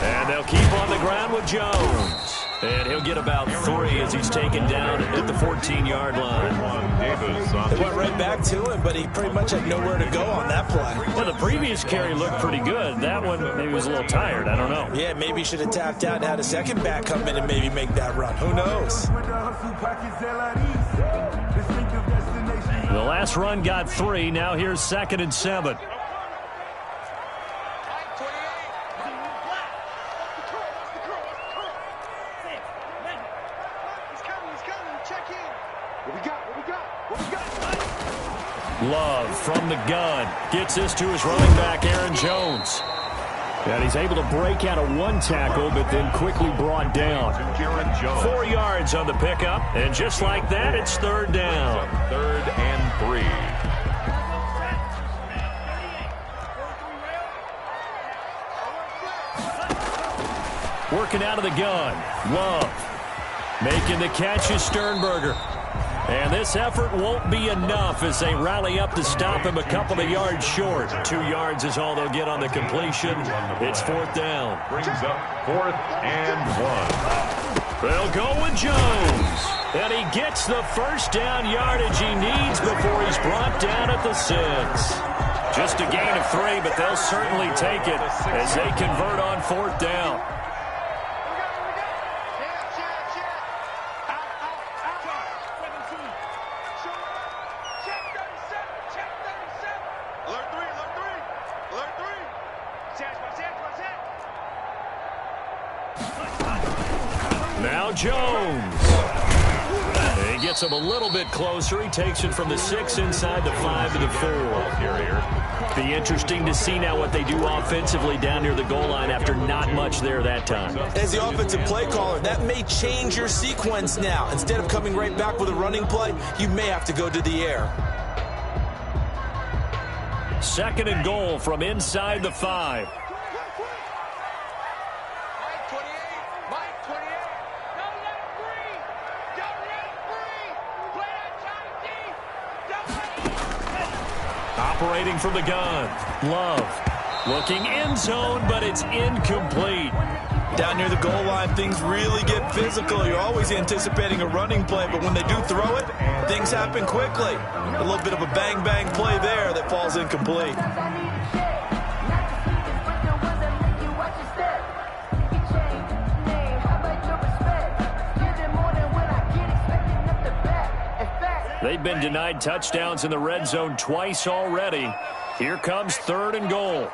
And they'll keep on the ground with Jones. And he'll get about 3 as he's taken down at the 14-yard line. They went right back to him, but he pretty much had nowhere to go on that play. Well, the previous carry looked pretty good. That one, maybe he was a little tired. I don't know. Yeah, maybe he should have tapped out and had a second back come in and maybe make that run. Who knows? The last run got 3. Now here's 2nd and 7. Love from the gun. Gets this to his running back, Aaron Jones. And he's able to break out of 1 tackle, but then quickly brought down. 4 yards on the pickup, and just like that, it's 3rd down. 3rd and 3. Working out of the gun. Love. Making the catch is Sternberger. And this effort won't be enough as they rally up to stop him a couple of yards short. 2 yards is all they'll get on the completion. It's 4th down. Brings up 4th and 1. They'll go with Jones. And he gets the first down yardage he needs before he's brought down at the 6. Just a gain of 3, but they'll certainly take it as they convert on 4th down. Now Jones. He gets him a little bit closer. He takes it from the 6 inside the 5 to the 4. Be interesting to see now what they do offensively down near the goal line after not much there that time. As the offensive play caller, that may change your sequence now. Instead of coming right back with a running play, you may have to go to the air. 2nd and goal from inside the 5. Operating from the gun. Love. Looking end zone, but it's incomplete. Down near the goal line, things really get physical. You're always anticipating a running play, but when they do throw it, things happen quickly. A little bit of a bang-bang play there that falls incomplete. They've been denied touchdowns in the red zone twice already. Here comes 3rd and goal.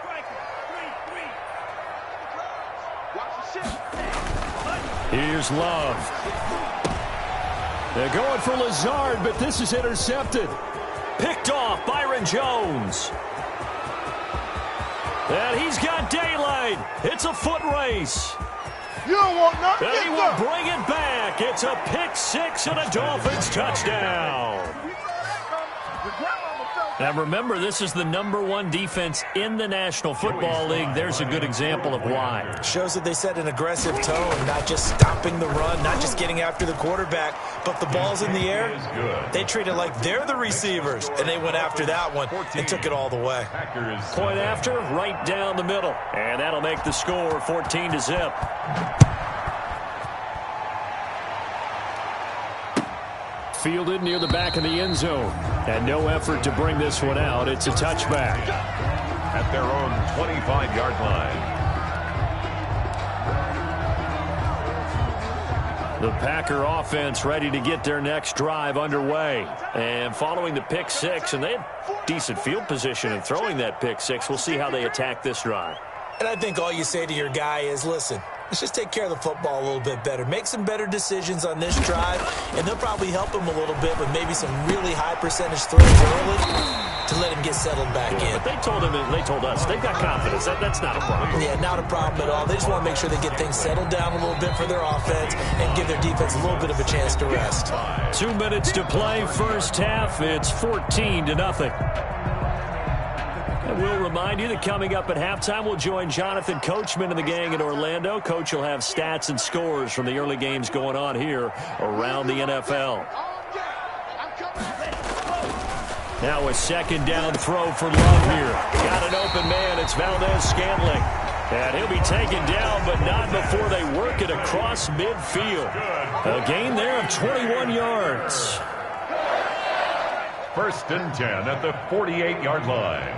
Here's Love. They're going for Lazard, but this is intercepted. Picked off Byron Jones. And he's got daylight. It's a foot race. You don't want nothing. And he will bring it back. It's a pick 6 and a Dolphins touchdown. Now remember, this is the #1 defense in the National Football League. There's a good example of why. Shows that they set an aggressive tone, not just stopping the run, not just getting after the quarterback, but the ball's in the air. They treat it like they're the receivers, and they went after that one and took it all the way. Point after, right down the middle. And that'll make the score 14-0. Fielded near the back of the end zone. And no effort to bring this one out. It's a touchback. At their own 25-yard line. The Packer offense ready to get their next drive underway. And following the pick 6, and they had decent field position in throwing that pick 6. We'll see how they attack this drive. And I think all you say to your guy is, listen, let's just take care of the football a little bit better. Make some better decisions on this drive, and they'll probably help him a little bit, but maybe some really high percentage throws early to let him get settled back in. But they told him, and they told us, they've got confidence. That's not a problem. Yeah, not a problem at all. They just want to make sure they get things settled down a little bit for their offense and give their defense a little bit of a chance to rest. 2 minutes to play first half. It's 14-0. And we'll remind you that coming up at halftime, we'll join Jonathan Coachman and the gang in Orlando. Coach will have stats and scores from the early games going on here around the NFL. Now a 2nd down throw for Love here. Got an open man. It's Valdez-Scantling. And he'll be taken down, but not before they work it across midfield. A gain there of 21 yards. 1st and 10 at the 48-yard line.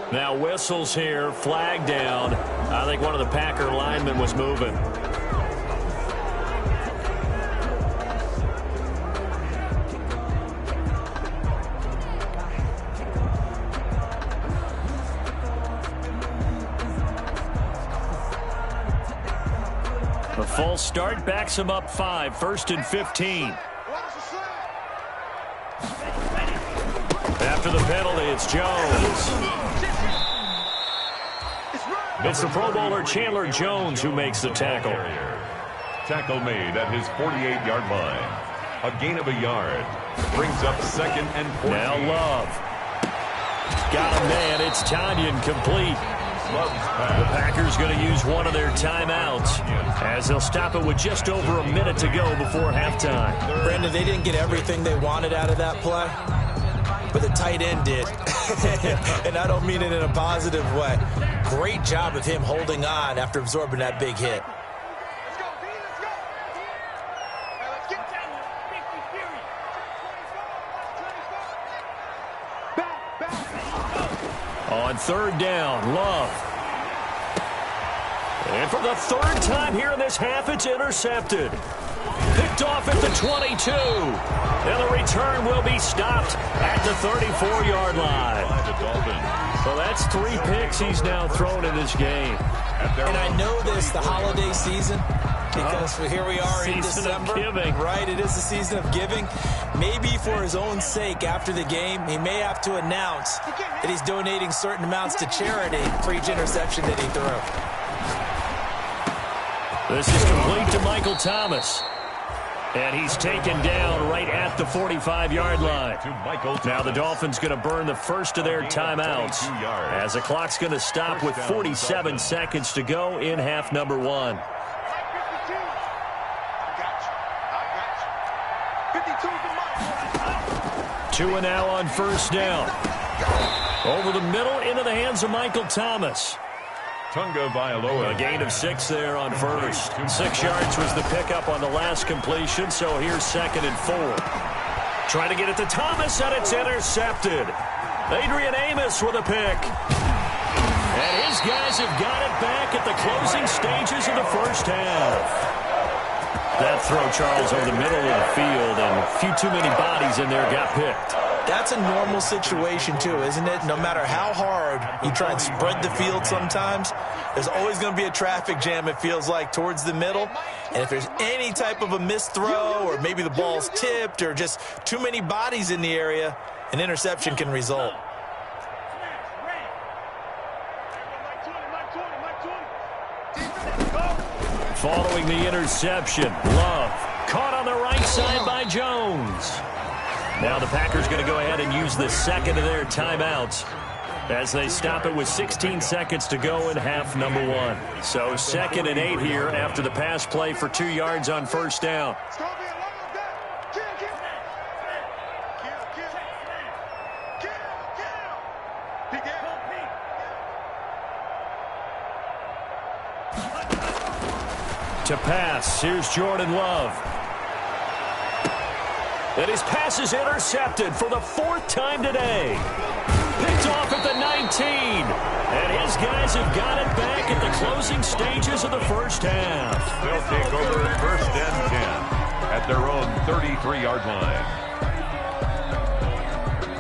Now whistles here, flag down. I think one of the Packer linemen was moving. A full start backs him up 5, 1st and 15. After the penalty, it's Jones. It's the Pro Bowler Chandler Jones who makes the tackle. Tackle made at his 48-yard line. A gain of a yard. Brings up 2nd and 14. Now Love. Got a man. It's Tanyan complete. The Packers going to use one of their timeouts as they'll stop it with just over a minute to go before halftime. Brandon, they didn't get everything they wanted out of that play, but the tight end did. And I don't mean it in a positive way. Great job of him holding on after absorbing that big hit. On 3rd down, Love. And for the 3rd time here in this half, it's intercepted. Picked off at the 22. And the return will be stopped at the 34-yard line. So that's 3 picks he's now thrown in this game. And I know this, the holiday season, because here we are in December. Right, it is the season of giving. Maybe for his own sake, after the game, he may have to announce that he's donating certain amounts to charity for each interception that he threw. This is complete to Michael Thomas. And he's taken down right at the 45-yard line. Now the Dolphins going to burn the first of their timeouts as the clock's going to stop with 47 seconds to go in half number 1. 2 now on 1st down. Over the middle into the hands of Michael Thomas. A gain of 6 there on 1st. 6 yards was the pickup on the last completion, so here's 2nd and 4. Trying to get it to Thomas, and it's intercepted. Adrian Amos with a pick. And his guys have got it back at the closing stages of the 1st half. That throw, Charles, over the middle of the field, and a few too many bodies in there got picked. That's a normal situation, too, isn't it? No matter how hard you try and spread the field sometimes, there's always going to be a traffic jam, it feels like, towards the middle. And if there's any type of a missed throw or maybe the ball's tipped or just too many bodies in the area, an interception can result. Following the interception, Love caught on the right side by Jones. Now the Packers going to go ahead and use the 2nd of their timeouts as they stop it with 16 seconds to go in half number 1. So 2nd and 8 here after the pass play for 2 yards on 1st down. To pass, here's Jordan Love. And his pass is intercepted for the 4th time today. Picked off at the 19. And his guys have got it back at the closing stages of the 1st half. They'll take over 1st and 10 at their own 33-yard line.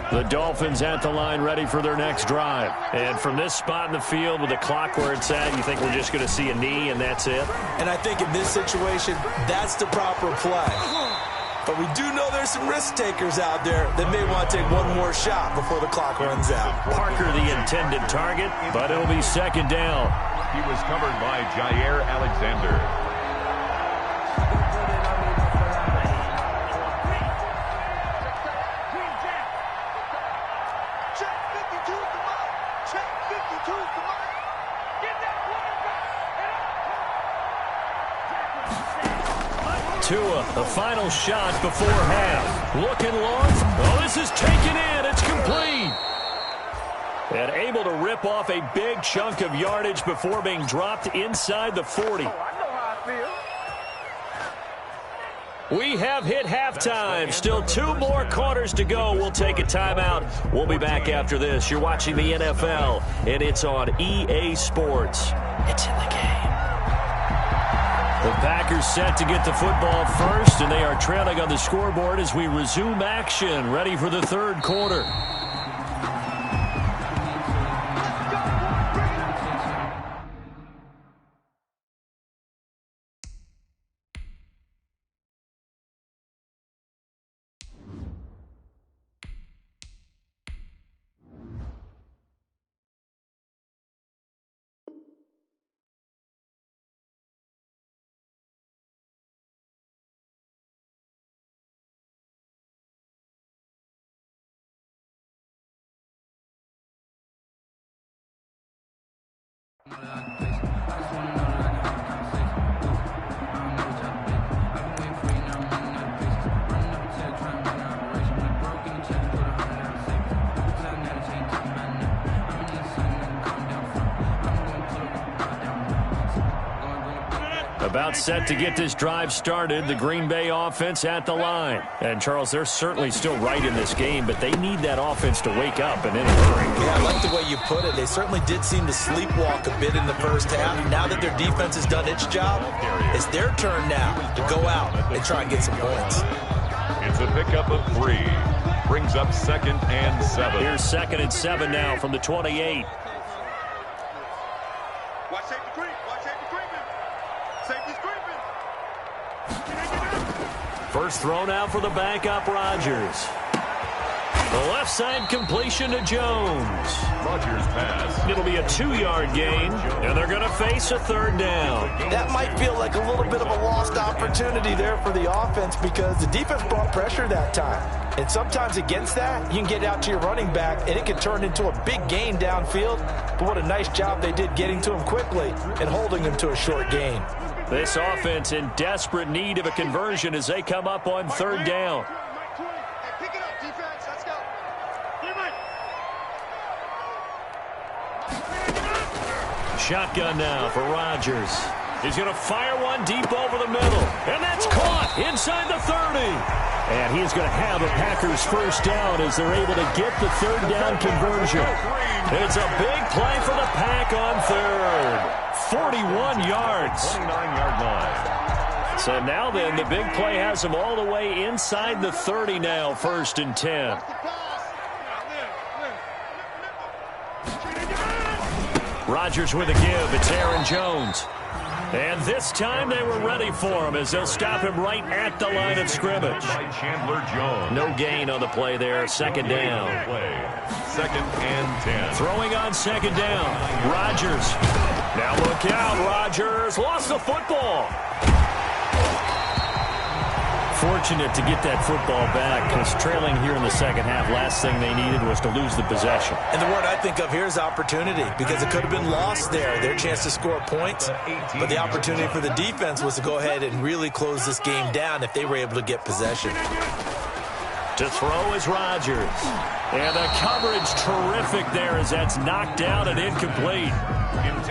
The Dolphins at the line ready for their next drive. And from this spot in the field with the clock where it's at, you think we're just going to see a knee and that's it? And I think in this situation, that's the proper play. But we do know there's some risk takers out there that may want to take one more shot before the clock runs out. Parker the intended target, but it'll be 2nd down. He was covered by Jair Alexander. Tua. The final shot before half. Looking long. Oh, this is taken in. It's complete. And able to rip off a big chunk of yardage before being dropped inside the 40. Oh, I know how I feel. We have hit halftime. Still 2 more quarters to go. We'll take a timeout. We'll be back after this. You're watching the NFL, and it's on EA Sports. It's in the game. The Packers set to get the football first, and they are trailing on the scoreboard as we resume action, ready for the third quarter. About set to get this drive started, the Green Bay offense at the line. And, Charles, they're certainly still right in this game, but they need that offense to wake up and in a hurry. Yeah, I like the way you put it. They certainly did seem to sleepwalk a bit in the first half. Now that their defense has done its job, it's their turn now to go out and try and get some points. It's a pickup of 3. Brings up 2nd and 7. Here's 2nd and 7 now from the 28. Watch safety creep. Watch safety creeping. Safety's creeping. First thrown out for the backup, Rodgers. The left side completion to Jones. Rodgers pass. It'll be a 2-yard gain, and they're going to face a 3rd down. That might feel like a little bit of a lost opportunity there for the offense because the defense brought pressure that time. And sometimes against that, you can get out to your running back, and it can turn into a big gain downfield. But what a nice job they did getting to him quickly and holding him to a short gain. This offense in desperate need of a conversion as they come up on 3rd down. Pick it up, defense. Let's go. Shotgun now for Rodgers. He's going to fire one deep over the middle. And that's caught inside the 30. And he's going to have a Packers first down as they're able to get the 3rd down conversion. It's a big play for the Pack on 3rd. 41 yards. 29-yard line. So now then, the big play has them all the way inside the 30 now, 1st and 10. Rodgers with a give. It's Aaron Jones. And this time they were ready for him as they'll stop him right at the line of scrimmage. By Chandler Jones. No gain on the play there. 2nd down. 2nd and 10. Throwing on 2nd down. Rodgers. Now look out. Rodgers lost the football. Fortunate to get that football back because trailing here in the 2nd half, last thing they needed was to lose the possession. And the word I think of here is opportunity because it could have been lost there, their chance to score points. But the opportunity for the defense was to go ahead and really close this game down if they were able to get possession. To throw is Rodgers. And the coverage terrific there as that's knocked down and incomplete.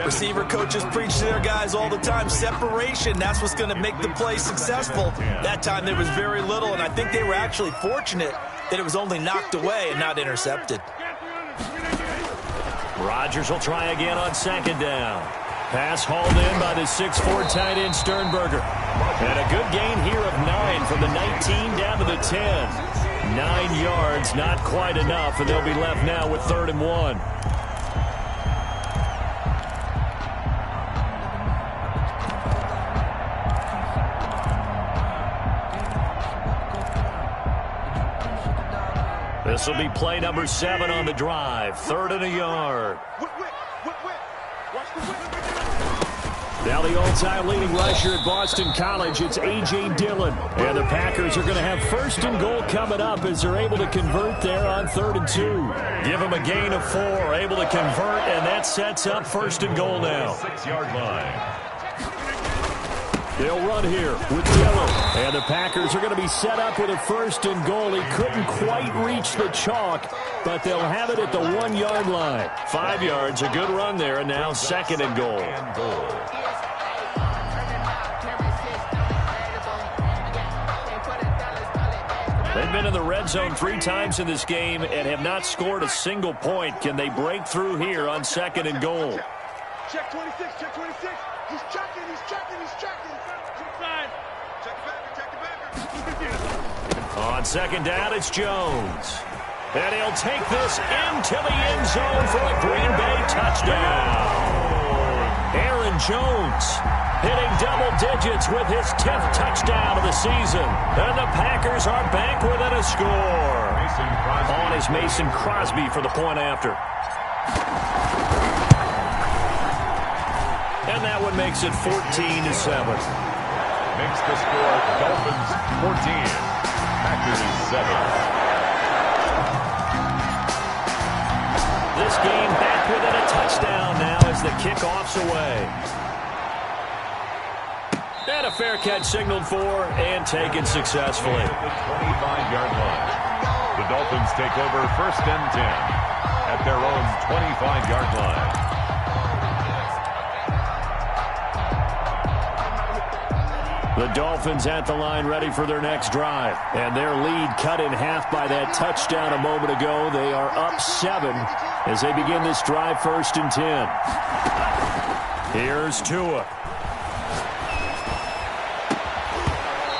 Receiver coaches preach to their guys all the time. Separation, that's what's going to make the play successful. That time there was very little, and I think they were actually fortunate that it was only knocked away and not intercepted. Rodgers will try again on 2nd down. Pass hauled in by the 6'4" tight end Sternberger. And a good gain here of 9 from the 19 down to the 10. 9 yards, not quite enough, and they'll be left now with 3rd and 1. This will be play number 7 on the drive. 3rd and a yard. Now the all-time leading rusher at Boston College, it's A.J. Dillon. And the Packers are going to have 1st and goal coming up as they're able to convert there on 3rd and 2. Give them a gain of 4, able to convert, and that sets up 1st and goal now. 6-yard line. They'll run here with Dillon. And the Packers are going to be set up with a 1st and goal. He couldn't quite reach the chalk, but they'll have it at the 1-yard line. 5 yards, a good run there, and now 2nd and goal. They've been in the red zone 3 times in this game and have not scored a single point. Can they break through here on 2nd and goal? Check 26, check 26. He's checking, he's checking, he's checking. Check the backer. On 2nd down, it's Jones. And he'll take this into the end zone for a Green Bay touchdown. Aaron Jones hitting double digits with his 10th touchdown of the season. And the Packers are back within a score. On is Mason Crosby for the point after. And that one makes it 14-7. Makes the score Dolphins 14, Packers 7. This game back within a touchdown now as the kickoff's away. And a fair catch signaled for and taken successfully. The 25-yard line. The Dolphins take over 1st and 10 at their own 25-yard line. The Dolphins at the line ready for their next drive. And their lead cut in half by that touchdown a moment ago. They are up 7 as they begin this drive 1st and 10. Here's Tua.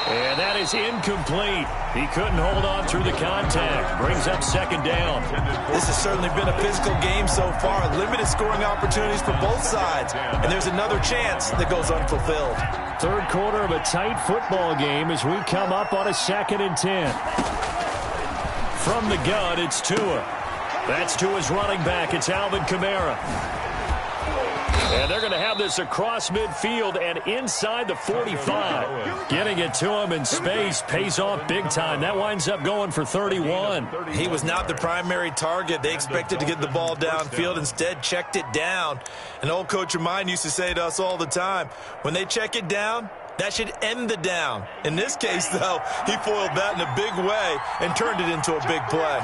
And that is incomplete. He couldn't hold on through the contact. Brings up 2nd down. This has certainly been a physical game so far. Limited scoring opportunities for both sides. And there's another chance that goes unfulfilled. 3rd quarter of a tight football game as we come up on a 2nd and 10. From the gun, it's Tua. That's Tua's running back. It's Alvin Kamara. And they're going to have this across midfield and inside the 45. Getting it to him in space pays off big time. That winds up going for 31. He was not the primary target. They expected to get the ball downfield. Instead, checked it down. An old coach of mine used to say to us all the time, when they check it down, that should end the down. In this case, though, he foiled that in a big way and turned it into a big play.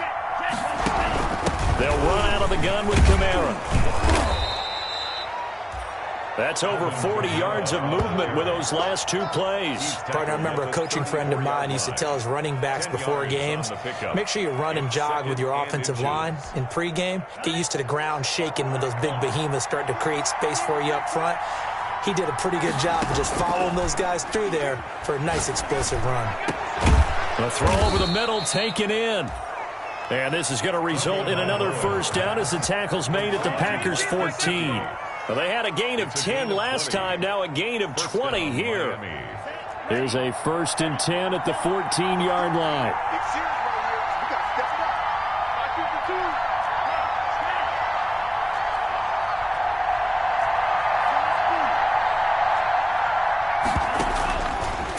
They'll run out of the gun with Kamara. That's over 40 yards of movement with those last 2 plays. Partner, I remember a coaching friend of mine used to tell his running backs before games, make sure you run and jog with your offensive line in pregame. Get used to the ground shaking when those big behemoths start to create space for you up front. He did a pretty good job of just following those guys through there for a nice explosive run. A throw over the middle taken in. And this is going to result in another 1st down as the tackle's made at the Packers 14. Well, they had a gain of 10 last time, now a gain of 20 here. Here's a 1st and 10 at the 14-yard line.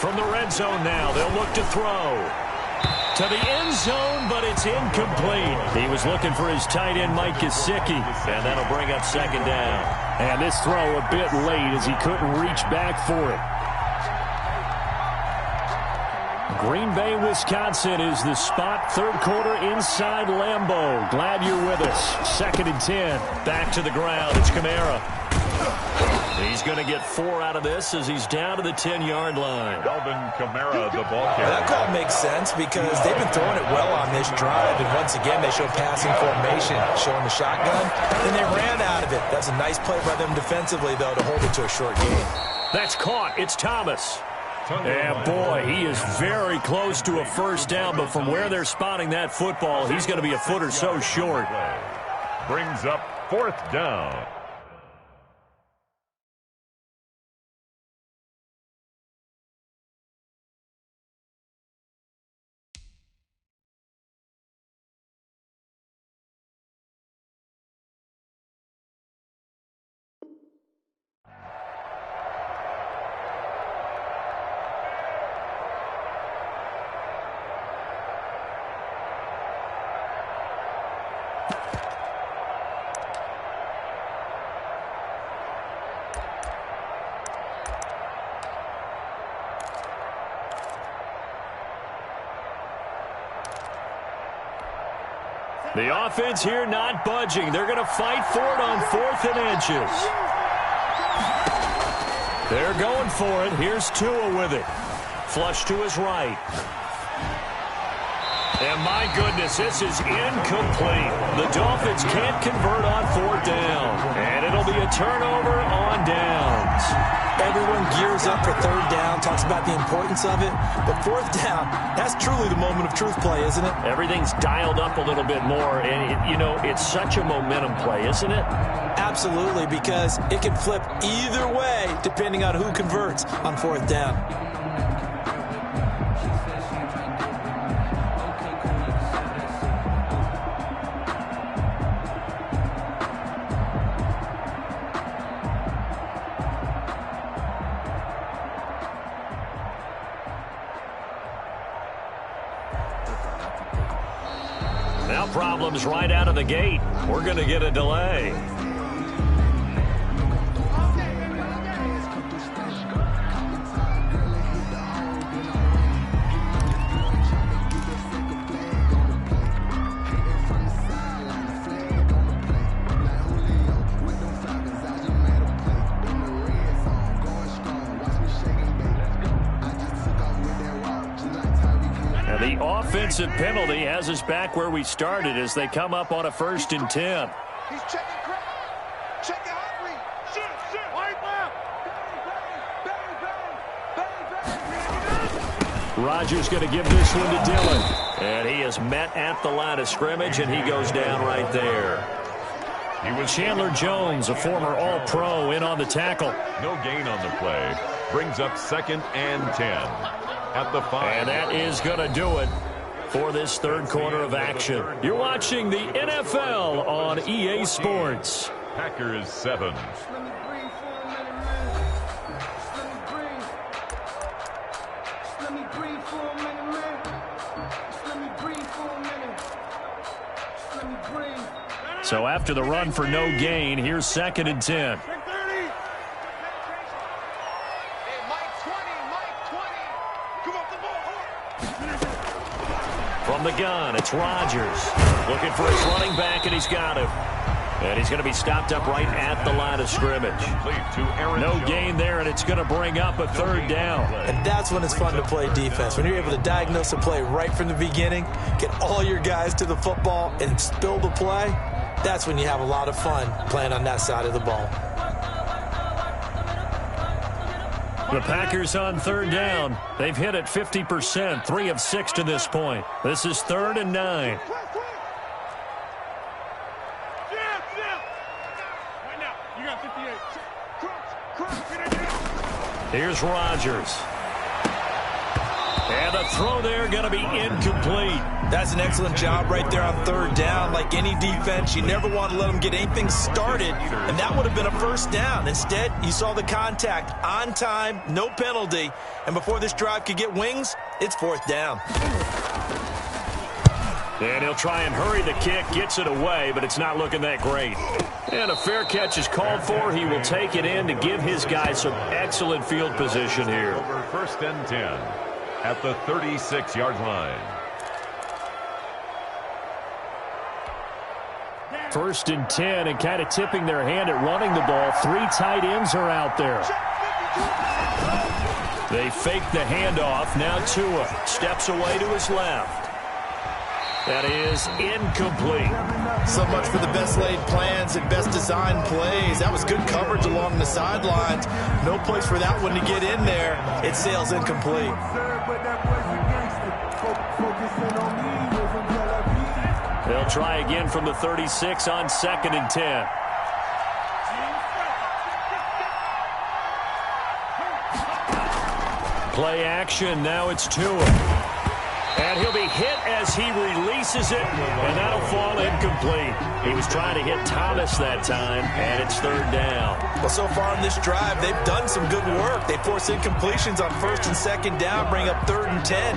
From the red zone now, they'll look to throw. To the end zone, but it's incomplete. He was looking for his tight end, Mike Gesicki, and that'll bring up 2nd down. And this throw a bit late as he couldn't reach back for it. Green Bay, Wisconsin is the spot. 3rd quarter inside Lambeau. Glad you're with us. 2nd and 10. Back to the ground. It's Kamara. He's going to get 4 out of this as he's down to the 10-yard line. Alvin Kamara, the ball carrier. That call makes sense because they've been throwing it well on this drive, and once again they show passing formation, showing the shotgun, and they ran out of it. That's a nice play by them defensively, though, to hold it to a short game. That's caught. It's Thomas. And, boy, he is very close to a 1st down, but from where they're spotting that football, he's going to be a foot or so short. Brings up 4th down. The offense here not budging. They're going to fight for it on 4th and inches. They're going for it. Here's Tua with it. Flush to his right. And my goodness, this is incomplete. The Dolphins can't convert on 4th down. And it'll be a turnover on downs. Everyone gears up for 3rd down, talks about the importance of it. But 4th down, that's truly the moment of truth play, isn't it? Everything's dialed up a little bit more. And, it's such a momentum play, isn't it? Absolutely, because it can flip either way depending on who converts on 4th down. Now problems right out of the gate. We're going to get a delay. The offensive penalty has us back where we started as they come up on a 1st and 10. He's checking crap. Checking hungry. Shit. White left. Rodgers going to give this one to Dillon. And he is met at the line of scrimmage, and he goes down right there. He was Chandler Jones, a former All-Pro, in on the tackle. No gain on the play. Brings up 2nd and 10. At the 5. And that is going to do it for this 3rd quarter of action. You're watching the NFL on EA Sports. Packers 7. So after the run for no gain, here's 2nd and 10. From the gun, it's Rodgers. Looking for his running back, and he's got him. And he's going to be stopped up right at the line of scrimmage. No gain there, and it's going to bring up a 3rd down. And that's when it's fun to play defense. When you're able to diagnose a play right from the beginning, get all your guys to the football, and spill the play, that's when you have a lot of fun playing on that side of the ball. The Packers on 3rd down. They've hit it 50%, 3 of 6 to this point. This is 3rd and 9. Here's Rodgers. And the throw there going to be incomplete. That's an excellent job right there on 3rd down. Like any defense, you never want to let them get anything started, and that would have been a 1st down. Instead, you saw the contact on time, no penalty, and before this drive could get wings, it's 4th down. And he'll try and hurry the kick, gets it away, but it's not looking that great. And a fair catch is called for. He will take it in to give his guys some excellent field position here. Over 1st and 10 at the 36-yard line. 1st and 10, and kind of tipping their hand at running the ball. 3 tight ends are out there. They fake the handoff. Now Tua steps away to his left. That is incomplete. So much for the best laid plans and best designed plays. That was good coverage along the sidelines. No place for that one to get in there. It sails incomplete. They'll try again from the 36 on 2nd and 10. Play action. Now it's Tua. And he'll be hit as he releases it, and that'll fall incomplete. He was trying to hit Thomas that time, and it's 3rd down. Well, so far in this drive, they've done some good work. They force incompletions on 1st and 2nd down, bring up 3rd and 10.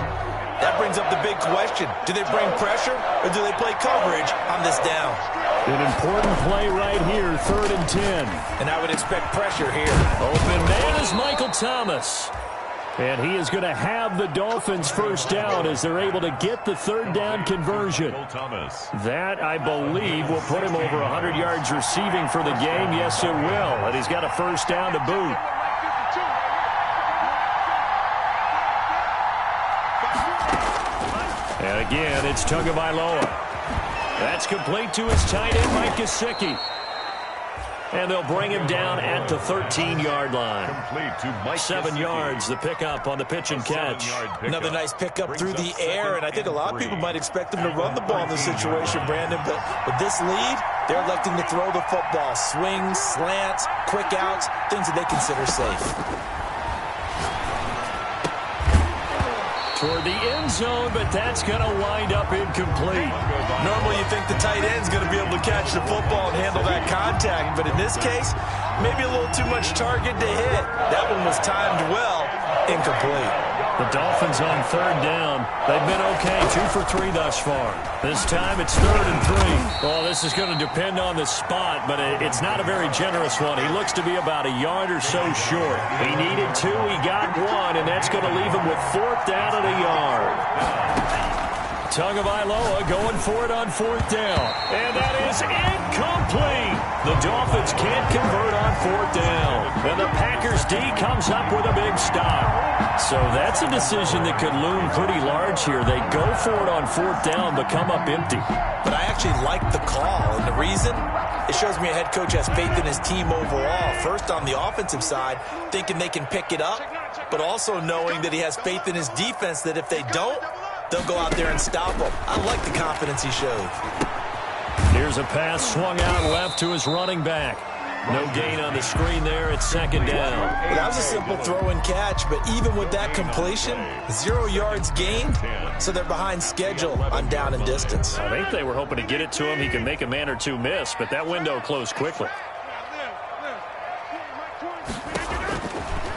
That brings up the big question. Do they bring pressure, or do they play coverage on this down? An important play right here, 3rd and 10. And I would expect pressure here. Open man is Michael Thomas. And he is going to have the Dolphins first down as they're able to get the third down conversion. That, I believe, will put him over 100 yards receiving for the game. Yes, it will. And he's got a first down to boot. And again, it's Tagovailoa. That's complete to his tight end, Mike Gesicki. And they'll bring him down at the 13-yard line. 7 yards, the pickup on the pitch and catch. Another nice pickup through the air, and I think a lot of people might expect him to run the ball in this situation, Brandon. But with this lead, they're electing to throw the football. Swings, slants, quick outs, things that they consider safe. Toward the end zone, but that's going to wind up incomplete. Normally you think the tight end's going to be able to catch the football and handle that contact, but in this case, maybe a little too much target to hit. That one was timed well, incomplete. The Dolphins on third down. They've been okay, 2 for 3 thus far. This time it's 3rd and 3. Well, this is going to depend on the spot, but it's not a very generous one. He looks to be about a yard or so short. He needed 2, he got 1, and that's going to leave him with 4th down and a yard. Tagovailoa going for it on 4th down. And that is incomplete. The Dolphins can't convert on 4th down. And the Packers D comes up with a big stop. So that's a decision that could loom pretty large here. They go for it on 4th down, but come up empty. But I actually like the call, and the reason? It shows me a head coach has faith in his team overall. First, on the offensive side, thinking they can pick it up, but also knowing that he has faith in his defense that if they don't, they'll go out there and stop him. I like the confidence he showed. Here's a pass swung out left to his running back. No gain on the screen there. It's 2nd down. Well, that was a simple throw and catch, but even with that completion, 0 yards gained, so they're behind schedule on down and distance. I think they were hoping to get it to him. He can make a man or two miss, but that window closed quickly.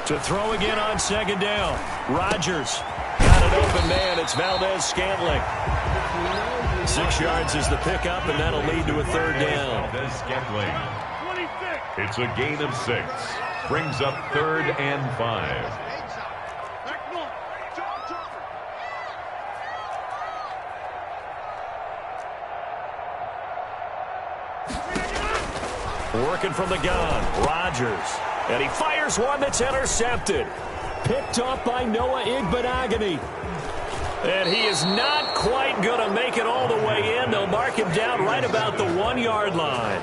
To throw again on 2nd down. Rodgers got an open man. It's Valdez-Scantling. 6 yards is the pickup, and that'll lead to a 3rd down. Valdez-Scantling. It's a gain of 6. Brings up 3rd and 5. Working from the gun, Rodgers. And he fires one that's intercepted. Picked off by Noah Igbenogany. And he is not quite going to make it all the way in. They'll mark him down right about the 1-yard line.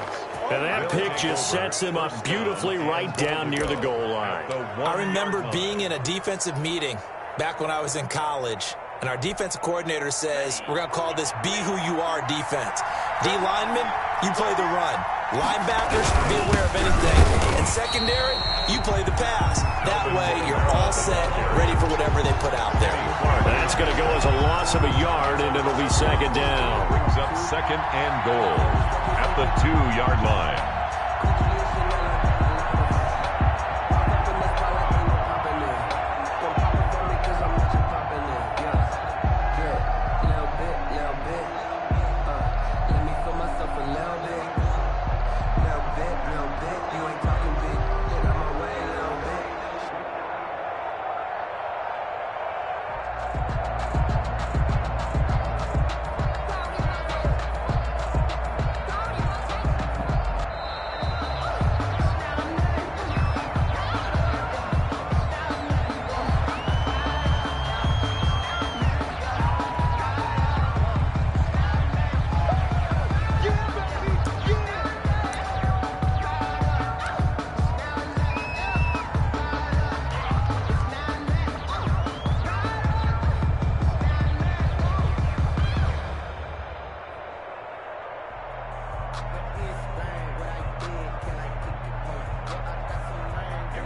And that pick just sets him up beautifully right down near the goal line. I remember being in a defensive meeting back when I was in college, and our defensive coordinator says, we're going to call this Be Who You Are defense. D linemen, you play the run. Linebackers, be aware of anything. And secondary, you play the pass. That way, you're all set, ready for whatever they put out there. That's going to go as a loss of a yard, and it'll be 2nd down. Brings up 2nd and goal at the 2-yard line.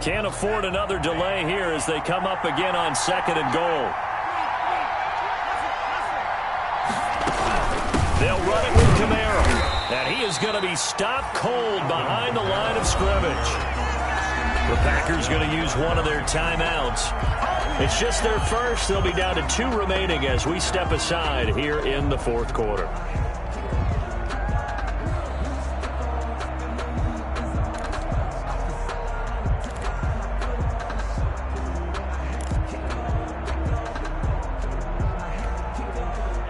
Can't afford another delay here as they come up again on 2nd and goal. They'll run it with Kamara. And he is going to be stopped cold behind the line of scrimmage. The Packers going to use one of their timeouts. It's just their first. They'll be down to 2 remaining as we step aside here in the 4th quarter.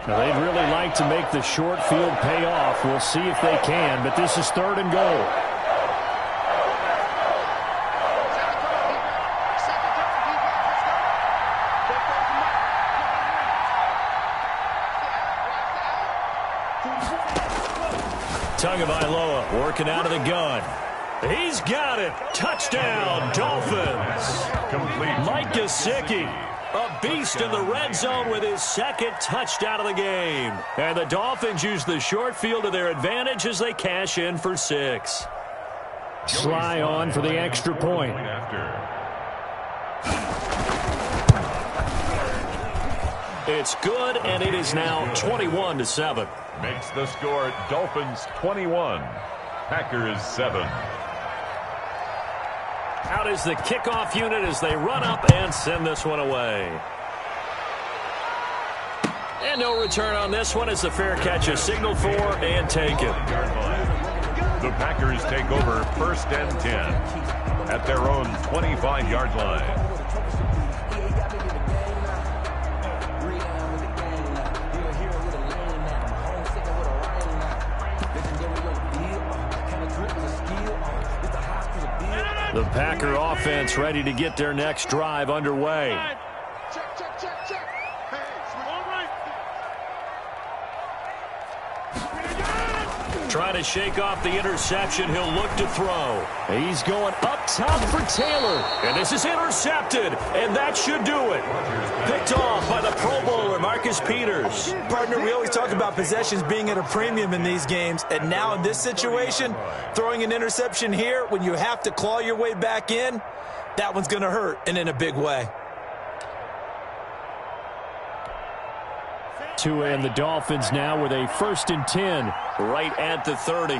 Now, they'd really like to make the short field pay off. We'll see if they can, but this is 3rd and goal. Tagovailoa working out of the gun. He's got it. Touchdown, Dolphins. Complete. Mike Gesicki, a beast in the red zone with his 2nd touchdown of the game. And the Dolphins use the short field to their advantage as they cash in for 6. Sly on for the extra point. It's good, and it is now 21-7. Makes the score Dolphins 21, Packers 7. Out is the kickoff unit as they run up and send this one away. And no return on this one as the fair catch is signaled for and taken. The Packers take over 1st and 10 at their own 25-yard line. The Packer offense ready to get their next drive underway. Check, check, check, check. Hey, all right. Trying to shake off the interception. He'll look to throw. He's going up top for Taylor. And this is intercepted. And that should do it. Picked off by the Pro Bowler, Marcus Peters. Partner, we always talk about possessions being at a premium in these games. And now in this situation, throwing an interception here when you have to claw your way back in, that one's going to hurt, and in a big way. Tua and the Dolphins now with a 1st and 10 right at the 30.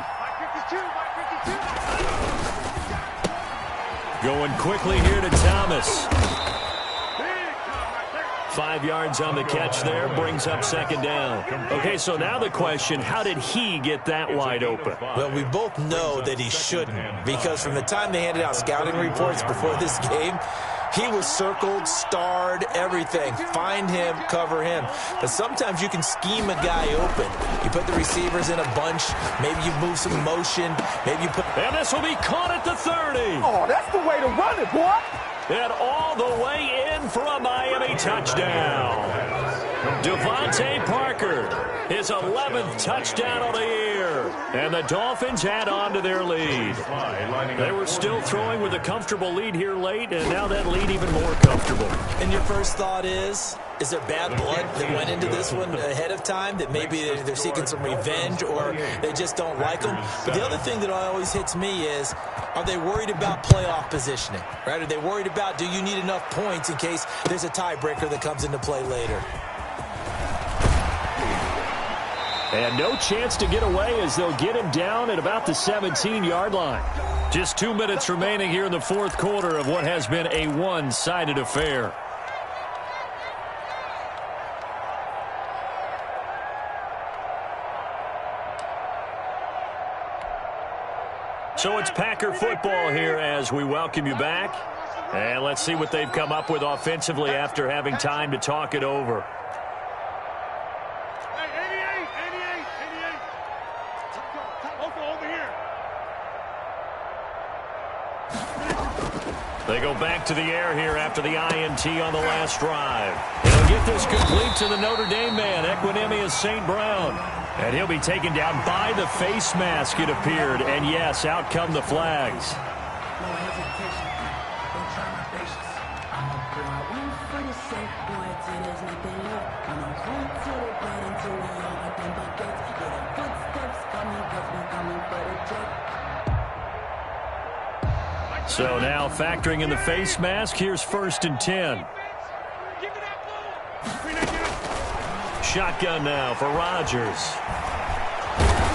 Going quickly here to Thomas. 5 yards on the catch there, brings up 2nd down. Okay, so now the question, how did he get that wide open? Well, we both know that he shouldn't, because from the time they handed out scouting reports before this game, he was circled, starred, everything. Find him, cover him. But sometimes you can scheme a guy open. You put the receivers in a bunch. Maybe you move some motion. Maybe you put... And this will be caught at the 30. Oh, that's the way to run it, boy. And all the way in for a Miami touchdown. Devontae Parker, his 11th touchdown of the year. And the Dolphins add on to their lead. They were still throwing with a comfortable lead here late, and now that lead even more comfortable. And your first thought is there bad blood that went into this one ahead of time, that maybe they're seeking some revenge or they just don't like them? But the other thing that always hits me is, are they worried about playoff positioning? Right? Are they worried about, do you need enough points in case there's a tiebreaker that comes into play later? And no chance to get away as they'll get him down at about the 17-yard line. Just 2 minutes remaining here in the 4th quarter of what has been a one-sided affair. So it's Packer football here as we welcome you back. And let's see what they've come up with offensively after having time to talk it over. They go back to the air here after the INT on the last drive. They'll get this complete to the Notre Dame man, Equinemius St. Brown. And he'll be taken down by the face mask, it appeared. And yes, out come the flags. So now factoring in the face mask, here's 1st and 10. Shotgun now for Rodgers.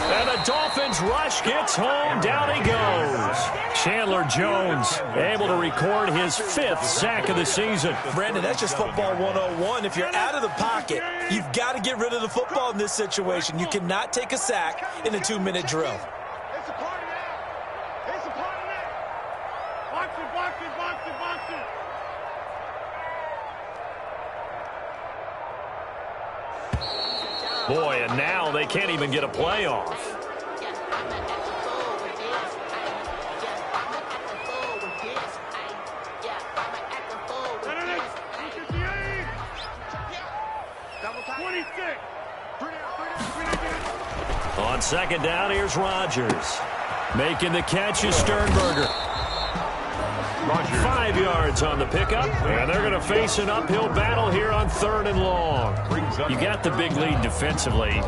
And the Dolphins rush gets home. Down he goes. Chandler Jones able to record his 5th sack of the season. Brandon, that's just football 101. If you're out of the pocket, you've got to get rid of the football in this situation. You cannot take a sack in a 2-minute drill. It's a party now. It's a party now. Box it, box it, box it, box it. Boy, and now they can't even get a playoff. On second down, here's Rodgers. Making the catch is Sternberger. 5 yards on the pickup, and they're going to face an uphill battle here on 3rd and long. You got the big lead defensively,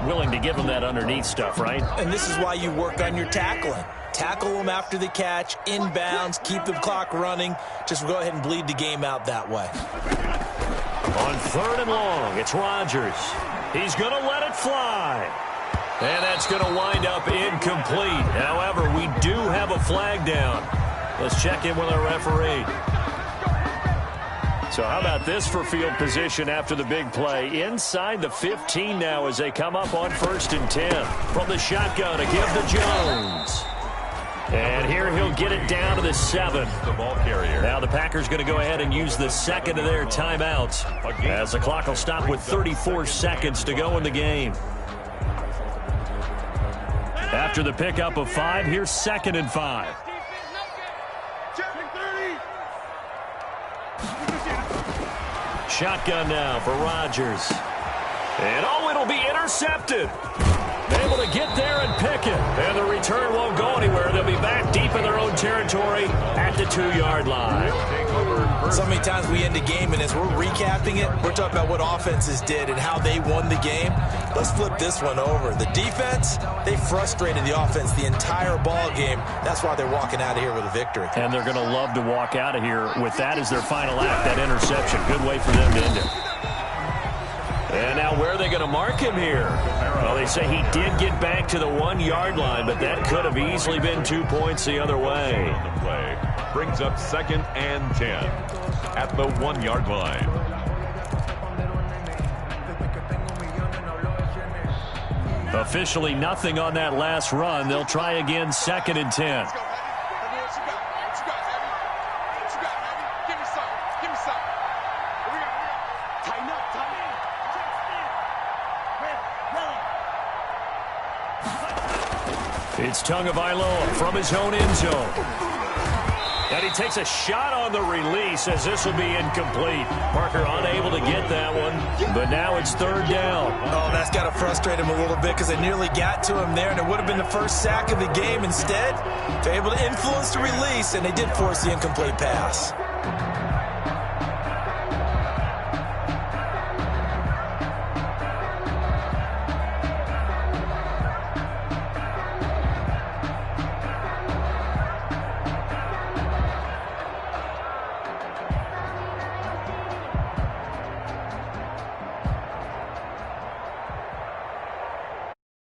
willing to give them that underneath stuff, right? And this is why you work on your tackling. Tackle them after the catch, inbounds, keep the clock running. Just go ahead and bleed the game out that way. On 3rd and long, it's Rodgers. He's going to let it fly. And that's going to wind up incomplete. However, we do have a flag down. Let's check in with our referee. So how about this for field position after the big play? Inside the 15 now as they come up on 1st and 10. From the shotgun to give to Jones. And here he'll get it down to the 7. The ball carrier. Now the Packers going to go ahead and use the second of their timeouts as the clock will stop with 34 seconds to go in the game. After the pickup of 5, here's 2nd and 5. Shotgun now for Rodgers. And oh, it'll be intercepted. Able to get there and pick it. And the return won't go anywhere. They'll be back deep in their own territory at the 2-yard line. So many times we end a game, and as we're recapping it, we're talking about what offenses did and how they won the game. Let's flip this one over. The defense, they frustrated the offense the entire ball game. That's why they're walking out of here with a victory. And they're going to love to walk out of here with that as their final act, that interception. Good way for them to end it. And now where are they going to mark him here? Well, they say he did get back to the 1-yard line, but that could have easily been 2 points the other way. The play brings up 2nd and 10 at the 1-yard line. Officially nothing on that last run. They'll try again, 2nd and 10. It's Tagovailoa from his own end zone. And he takes a shot on the release as this will be incomplete. Parker unable to get that one, but now it's 3rd down. Oh, that's got to frustrate him a little bit because they nearly got to him there, and it would have been the first sack of the game. Instead, they're able to influence the release, and they did force the incomplete pass.